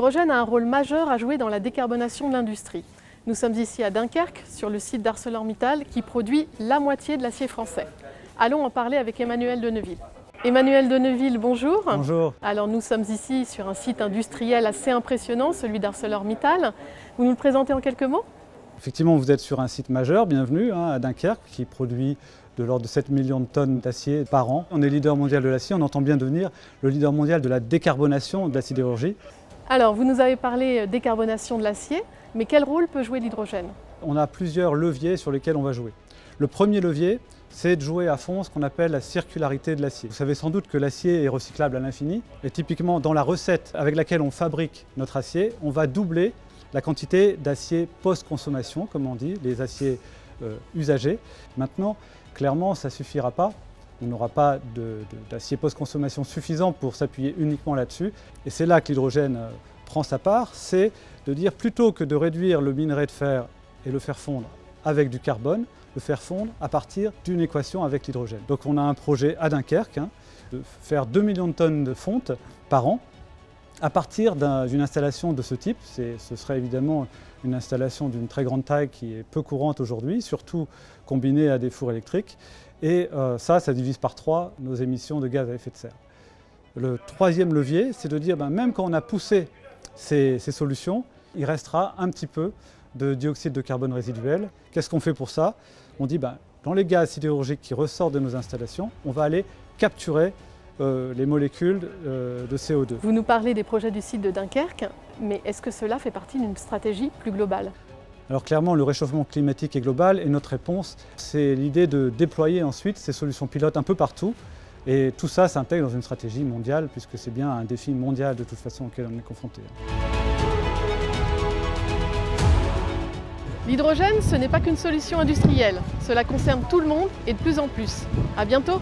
L'hydrogène a un rôle majeur à jouer dans la décarbonation de l'industrie. Nous sommes ici à Dunkerque, sur le site d'ArcelorMittal, qui produit la moitié de l'acier français. Allons en parler avec Emmanuel Deneville. Emmanuel Deneville, bonjour. Bonjour. Alors nous sommes ici sur un site industriel assez impressionnant, celui d'ArcelorMittal. Vous nous le présentez en quelques mots ? Effectivement, vous êtes sur un site majeur, bienvenue, à Dunkerque, qui produit de l'ordre de 7 millions de tonnes d'acier par an. On est leader mondial de l'acier, on entend bien devenir le leader mondial de la décarbonation de la sidérurgie. Alors, vous nous avez parlé décarbonation de l'acier, mais quel rôle peut jouer l'hydrogène ? On a plusieurs leviers sur lesquels on va jouer. Le premier levier, c'est de jouer à fond ce qu'on appelle la circularité de l'acier. Vous savez sans doute que l'acier est recyclable à l'infini, et typiquement dans la recette avec laquelle on fabrique notre acier, on va doubler la quantité d'acier post-consommation, comme on dit, les aciers usagés. Maintenant, clairement, ça ne suffira pas. On n'aura pas d'acier post-consommation suffisant pour s'appuyer uniquement là-dessus. Et c'est là que l'hydrogène prend sa part, c'est de dire plutôt que de réduire le minerai de fer et le faire fondre avec du carbone, le faire fondre à partir d'une équation avec l'hydrogène. Donc on a un projet à Dunkerque de faire 2 millions de tonnes de fonte par an à partir d'une installation de ce type. Ce serait évidemment une installation d'une très grande taille qui est peu courante aujourd'hui, surtout combinée à des fours électriques. Et ça divise par 3 nos émissions de gaz à effet de serre. Le troisième levier, c'est de dire même quand on a poussé ces solutions, il restera un petit peu de dioxyde de carbone résiduel. Qu'est-ce qu'on fait pour ça? On dit dans les gaz sidérurgiques qui ressortent de nos installations, on va aller capturer les molécules de CO2. Vous nous parlez des projets du site de Dunkerque, mais est-ce que cela fait partie d'une stratégie plus globale ? Alors clairement, le réchauffement climatique est global et notre réponse, c'est l'idée de déployer ensuite ces solutions pilotes un peu partout. Et tout ça s'intègre dans une stratégie mondiale, puisque c'est bien un défi mondial de toute façon auquel on est confronté. L'hydrogène, ce n'est pas qu'une solution industrielle. Cela concerne tout le monde et de plus en plus. À bientôt!